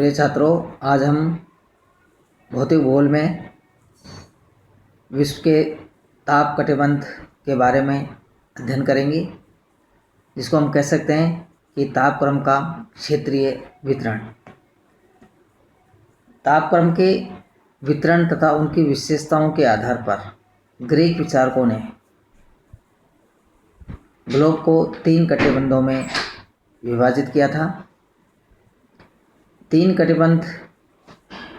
प्रिय छात्रों, आज हम भौतिक भूगोल में विश्व के ताप कटिबंध के बारे में अध्ययन करेंगे, जिसको हम कह सकते हैं कि तापक्रम का क्षेत्रीय वितरण। तापक्रम के वितरण तथा उनकी विशेषताओं के आधार पर ग्रीक विचारकों ने ग्लोब को 3 कटिबंधों में विभाजित किया था। 3 कटिबंध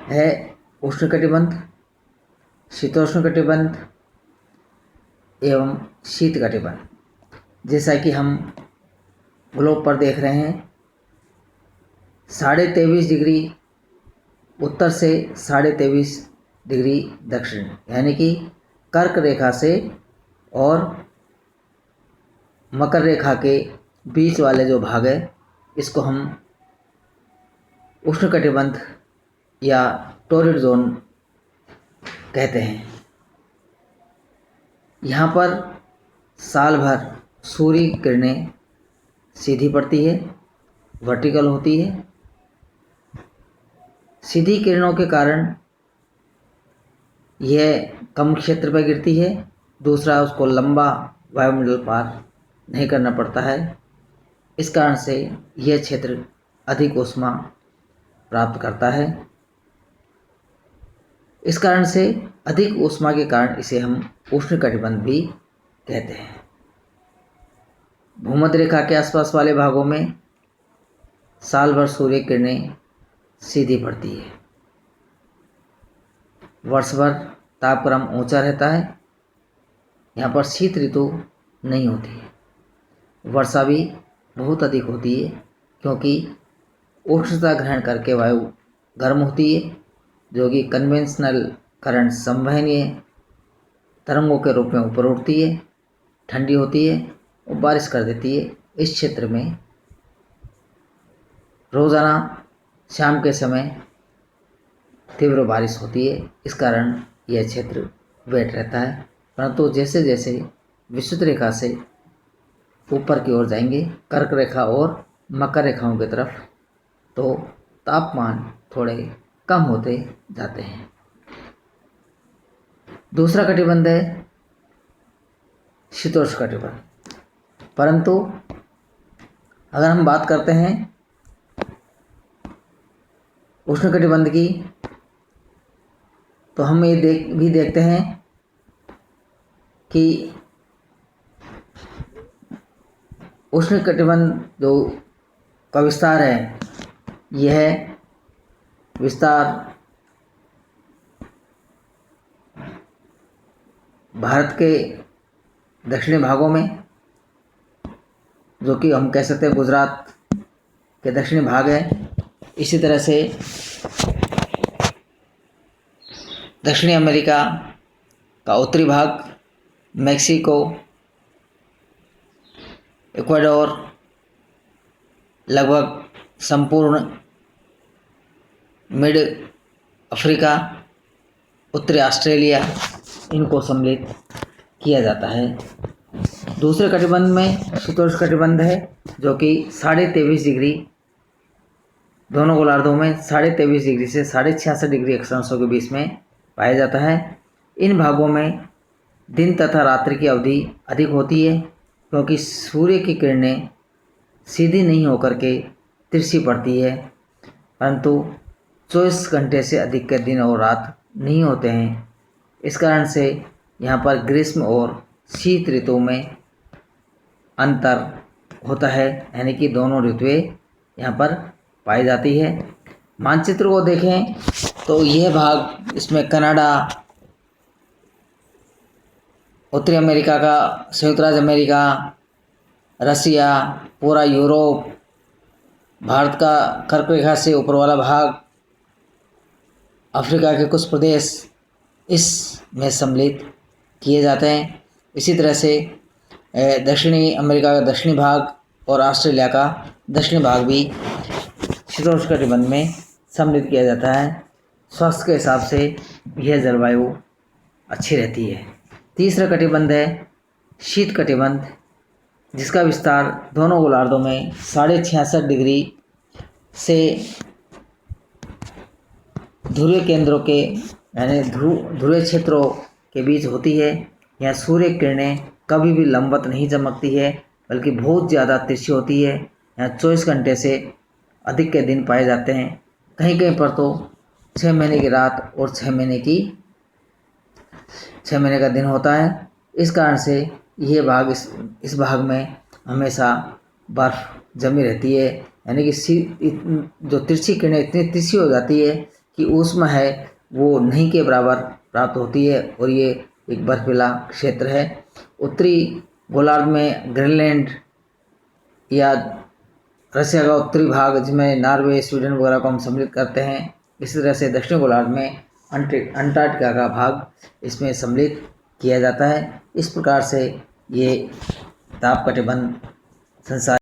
है उष्णकटिबंध, शीतोष्ण कटिबंध एवं शीत कटिबंध। जैसा कि हम ग्लोब पर देख रहे हैं, 23.5 डिग्री उत्तर से 23.5 डिग्री दक्षिण, यानी कि कर्क रेखा से और मकर रेखा के बीच वाले जो भाग है, इसको हम उष्णकटिबंध या टॉरिड जोन कहते हैं। यहाँ पर साल भर सूर्य किरणें सीधी पड़ती है, वर्टिकल होती है। सीधी किरणों के कारण यह कम क्षेत्र पर गिरती है। दूसरा, उसको लंबा वायुमंडल पार नहीं करना पड़ता है। इस कारण से यह क्षेत्र अधिक ऊष्मा प्राप्त करता है। इस कारण से अधिक ऊष्मा के कारण इसे हम उष्णकटिबंध भी कहते हैं। भूमध्य रेखा के आसपास वाले भागों में साल भर सूर्य किरणें सीधी पड़ती है। वर्ष भर तापक्रम ऊंचा रहता है। यहाँ पर शीत ऋतु नहीं होती है। वर्षा भी बहुत अधिक होती है, क्योंकि उष्णता ग्रहण करके वायु गर्म होती है, जो कि कन्वेंशनल करंट संवहनीय तरंगों के रूप में ऊपर उठती है, ठंडी होती है और बारिश कर देती है। इस क्षेत्र में रोज़ाना शाम के समय तीव्र बारिश होती है। इस कारण यह क्षेत्र वेट रहता है। परंतु जैसे जैसे विषुवत रेखा से ऊपर की ओर जाएंगे, कर्क रेखा और मकर रेखाओं की तरफ, तो तापमान थोड़े कम होते जाते हैं। दूसरा कटिबंध है शीतोष्ण कटिबंध। परंतु अगर हम बात करते हैं उष्णकटिबंध की, तो हम ये देखते हैं कि उष्णकटिबंध जो का विस्तार है, यह विस्तार भारत के दक्षिणी भागों में, जो कि हम कह सकते हैं गुजरात के दक्षिणी भाग है। इसी तरह से दक्षिणी अमेरिका का उत्तरी भाग, मैक्सिको, इक्वाडोर, लगभग संपूर्ण मिड अफ्रीका, उत्तरी ऑस्ट्रेलिया, इनको सम्मिलित किया जाता है। दूसरे कटिबंध में शीतोष्ण कटिबंध है, जो कि 23.5 डिग्री, दोनों गोलार्धों में 23.5 डिग्री से 66.5 डिग्री अक्षांशों के बीच में पाया जाता है। इन भागों में दिन तथा रात्रि की अवधि अधिक होती है, क्योंकि सूर्य की किरणें सीधी नहीं होकर के तिरछी पड़ती है। परंतु 24 घंटे से अधिक के दिन और रात नहीं होते हैं। इस कारण से यहाँ पर ग्रीष्म और शीत ऋतु में अंतर होता है, यानी कि दोनों ऋतुएं यहाँ पर पाई जाती है। मानचित्र को देखें तो यह भाग, इसमें कनाडा, उत्तरी अमेरिका का संयुक्त राज्य अमेरिका, रसिया, पूरा यूरोप, भारत का कर्क रेखा से ऊपर वाला भाग, अफ्रीका के कुछ प्रदेश इसमें सम्मिलित किए जाते हैं। इसी तरह से दक्षिणी अमेरिका का दक्षिणी भाग और ऑस्ट्रेलिया का दक्षिणी भाग भी शीतोष्ण कटिबंध में सम्मिलित किया जाता है। स्वास्थ्य के हिसाब से यह जलवायु अच्छी रहती है। तीसरा कटिबंध है शीत कटिबंध, जिसका विस्तार दोनों गोलार्धों में 66.5 डिग्री से ध्रुवीय केंद्रों के यानी ध्रुवीय क्षेत्रों के बीच होती है। यहाँ सूर्य किरणें कभी भी लंबवत नहीं चमकती है, बल्कि बहुत ज़्यादा तिरछी होती है। यहाँ 24 घंटे से अधिक के दिन पाए जाते हैं। कहीं कहीं पर तो 6 महीने की रात और 6 महीने का दिन होता है। इस कारण से ये भाग इस भाग में हमेशा बर्फ़ जमी रहती है, यानी कि जो तिरछी किरणें इतनी तिरछी हो जाती है कि ऊष्मा है वो नहीं के बराबर प्राप्त होती है, और ये एक बर्फीला क्षेत्र है। उत्तरी गोलार्ध में ग्रीनलैंड या रशिया का उत्तरी भाग, जिसमें नॉर्वे, स्वीडन वगैरह को हम सम्मिलित करते हैं। इसी तरह से दक्षिण गोलार्ध में अंटार्कटिका का भाग इसमें सम्मिलित किया जाता है। इस प्रकार से ये ताप कटिबंध संसार